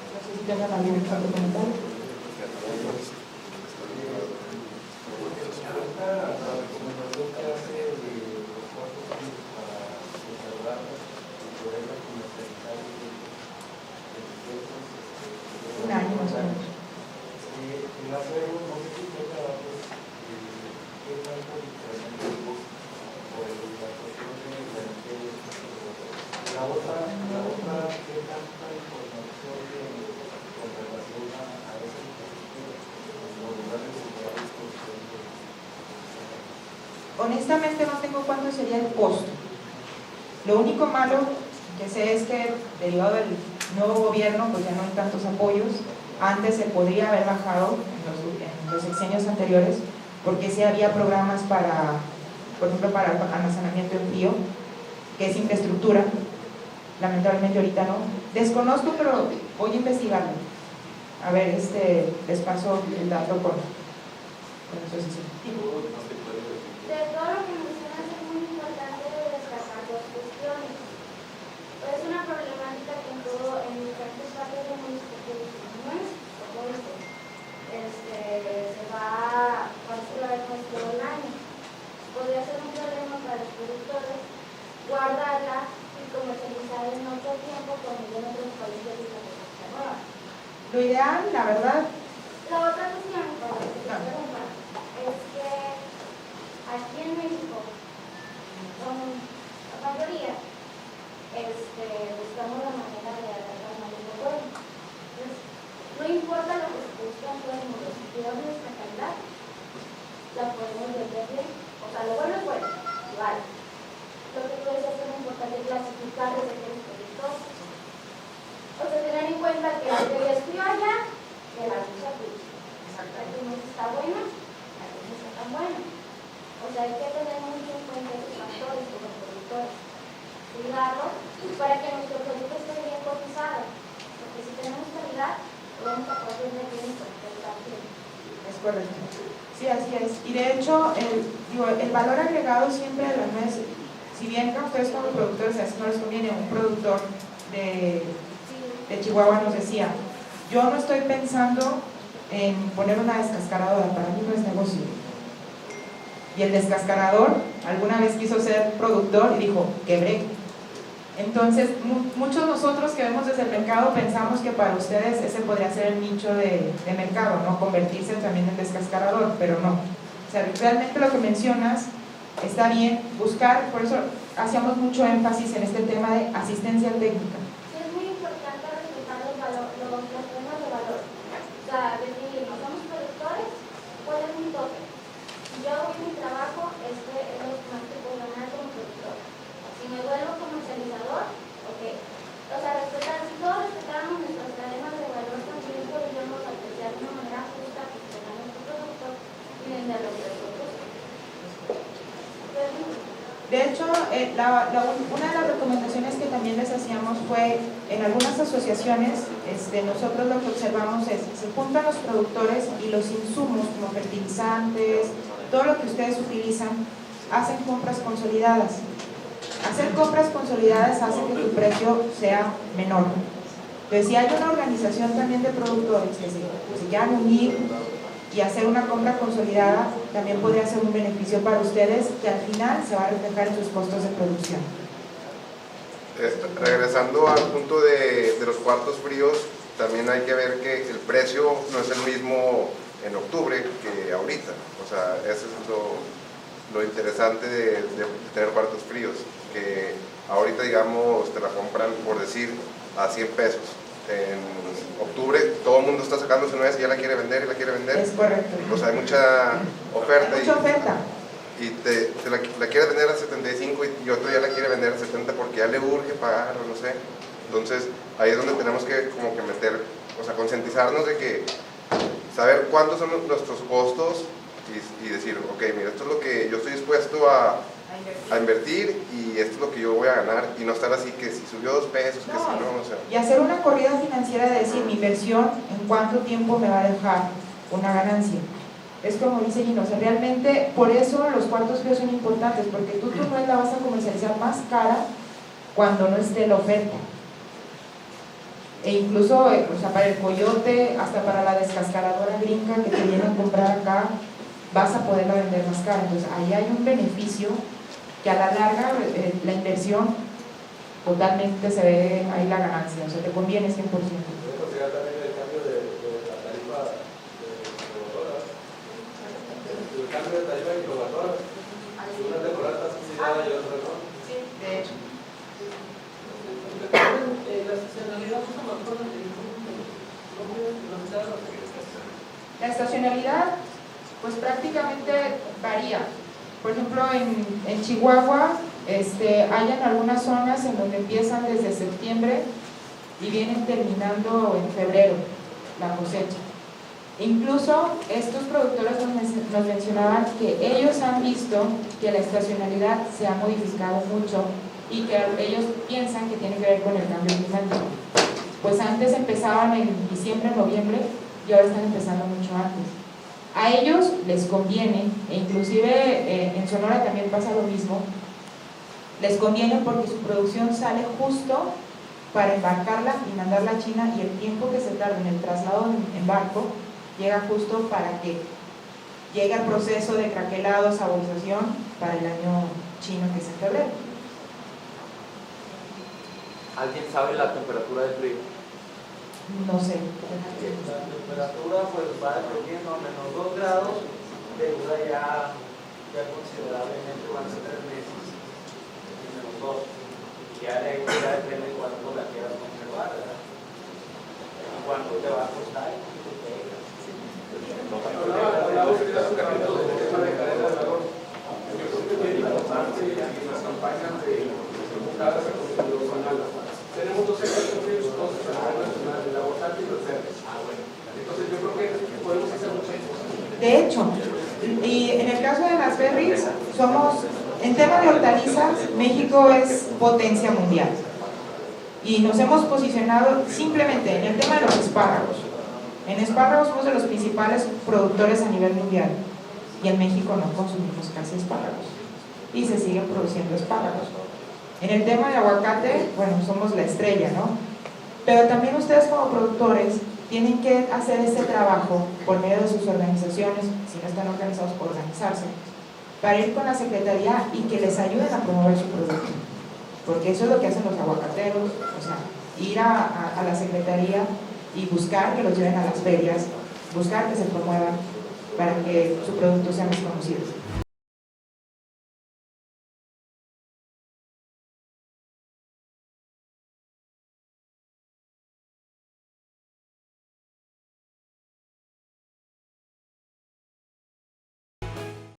No sé si tengan algún otro comentario. Un año más o menos. La otra, ¿qué tanta información de con relación a ese los lugares Honestamente no tengo cuánto sería el costo. Lo único malo que sé es que derivado del nuevo gobierno pues ya no hay tantos apoyos. Antes se podría haber bajado en los sexenios anteriores, porque sí había programas para, por ejemplo, para almacenamiento en frío, que es infraestructura. Lamentablemente ahorita no. Desconozco, pero voy a investigarlo. A ver, les paso el dato con el asociación. De todo lo que mencionas es muy importante destacar dos cuestiones. Es una problemática que en diferentes partes del municipio no es como esto. Se va a ver todo el año. Podría ser un problema para los productores guardarla y comercializar en otro tiempo cuando ya en otros países y la cosa nueva. Lo ideal, la verdad. La otra cuestión, para que te pregunta, es que aquí en México, con la mayoría, buscamos la manera de agarrar más de bueno. Entonces, no importa lo que se busca en todo el mundo, si cuidamos nuestra calidad, la podemos vender bien. O sea, lo bueno es bueno, vale. Lo que tú decías es muy importante clasificar desde que los productos. O sea, tener en cuenta que la que es frío allá, de la luz aquí. Algunos está buena, algunos no está tan buena. O sea, hay que tener mucho en cuenta esos factores como productores. Cuidarlo para que nuestro producto esté bien cotizado. Porque si tenemos calidad, lo vamos a poder vender bien y cotizar bien. Es correcto. Sí, así es. Y de hecho, el valor agregado siempre de la nuez, si bien a ustedes como productores a veces no les conviene, un productor de Chihuahua nos decía, yo no estoy pensando en poner una descascaradora, para mí no es negocio. Y el descascarador alguna vez quiso ser productor y dijo, quebré. Entonces, muchos nosotros que vemos desde el mercado pensamos que para ustedes ese podría ser el nicho de mercado, ¿no? Convertirse también en descascarador, pero no. O sea, realmente lo que mencionas está bien, buscar, por eso hacíamos mucho énfasis en este tema de asistencia técnica. Sí, es muy importante respetar los temas de valor. O sea, decir, no somos productores, ¿cuál es mi toque? Si yo hago mi trabajo, es lo más que puedo ganar como productor. Si me vuelvo comercializador, ok. O sea, si todos respetáramos nuestras cadenas de valor, también podríamos apreciar de una manera justa gestionar nuestro producto y venderlo por el producto. De hecho, una de las recomendaciones que también les hacíamos fue, en algunas asociaciones, nosotros lo que observamos es, se juntan los productores y los insumos como fertilizantes, todo lo que ustedes utilizan, hacen compras consolidadas. Hacer compras consolidadas hace que tu precio sea menor. Entonces, si hay una organización también de productores que se quieran unir y hacer una compra consolidada, también podría ser un beneficio para ustedes que al final se va a reflejar en sus costos de producción. Regresando al punto de los cuartos fríos, también hay que ver que el precio no es el mismo en octubre que ahorita. O sea, eso es lo interesante de tener cuartos fríos, que ahorita, digamos, te la compran, por decir, a 100 pesos. En octubre todo el mundo está sacando su nuez y ya la quiere vender y la quiere vender. Es correcto. O sea, hay mucha oferta. Hay mucha oferta. Y la quiere vender a 75 y otro ya la quiere vender a 70 porque ya le urge pagar o no sé. Entonces ahí es donde tenemos que como que meter, o sea, concientizarnos de que saber cuántos son nuestros costos y decir, ok, mira, esto es lo que yo estoy dispuesto a invertir y esto es lo que yo voy a ganar, y no estar así que si subió 2 pesos, que si no, o sea. Y hacer una corrida financiera de decir mi inversión en cuánto tiempo me va a dejar una ganancia. Es como dice Gino, o sea, realmente por eso los cuartos fríos son importantes, porque tú tu nuez la vas a comercializar más cara cuando no esté la oferta. E incluso, o sea, para el coyote, hasta para la descascaradora gringa que te viene a comprar acá, vas a poderla vender más cara. Entonces ahí hay un beneficio que a la larga la inversión totalmente se ve ahí la ganancia, o sea, te conviene 100%. ¿Puede considerar también el cambio de la tarifa de kilowatt-hora? El cambio de tarifa de kilowatt-hora. Una temporada está subsidiada y otra no. Sí, de hecho. La estacionalidad es una forma de La estacionalidad, pues prácticamente varía. Por ejemplo, en Chihuahua hay en algunas zonas en donde empiezan desde septiembre y vienen terminando en febrero la cosecha. Incluso estos productores nos mencionaban que ellos han visto que la estacionalidad se ha modificado mucho y que ellos piensan que tiene que ver con el cambio climático. Pues antes empezaban en diciembre, noviembre y ahora están empezando mucho antes. A ellos les conviene, e inclusive en Sonora también pasa lo mismo, les conviene porque su producción sale justo para embarcarla y mandarla a China, y el tiempo que se tarda en el traslado en barco llega justo para que llegue al proceso de craquelado, saborización para el año chino, que es en febrero. ¿Alguien sabe la temperatura del frío? No sé. La temperatura pues va dependiendo a -2 grados, que dura ya considerablemente, van a ser 3 meses, y -2. Y ya de ahí ya depende de cuánto la quieras conservar, ¿verdad? Y cuánto te va a costar. Hablamos de los capítulos del tema de cadena de valor. Yo creo que tiene importancia en las campañas de cada consumidor. Tenemos 2 ejemplos fríos, 2 nacionales, el aguacate y los verdes. Entonces yo creo que podemos hacer muchas cosas. De hecho, y en el caso de las berries, en tema de hortalizas, México es potencia mundial. Y nos hemos posicionado simplemente en el tema de los espárragos. En espárragos somos de los principales productores a nivel mundial. Y en México no consumimos casi espárragos. Y se siguen produciendo espárragos. En el tema de aguacate, bueno, somos la estrella, ¿no? Pero también ustedes como productores tienen que hacer este trabajo por medio de sus organizaciones, si no están organizados, por organizarse, para ir con la Secretaría y que les ayuden a promover su producto. Porque eso es lo que hacen los aguacateros, o sea, ir a la Secretaría y buscar que los lleven a las ferias, buscar que se promuevan para que su producto sea más conocido.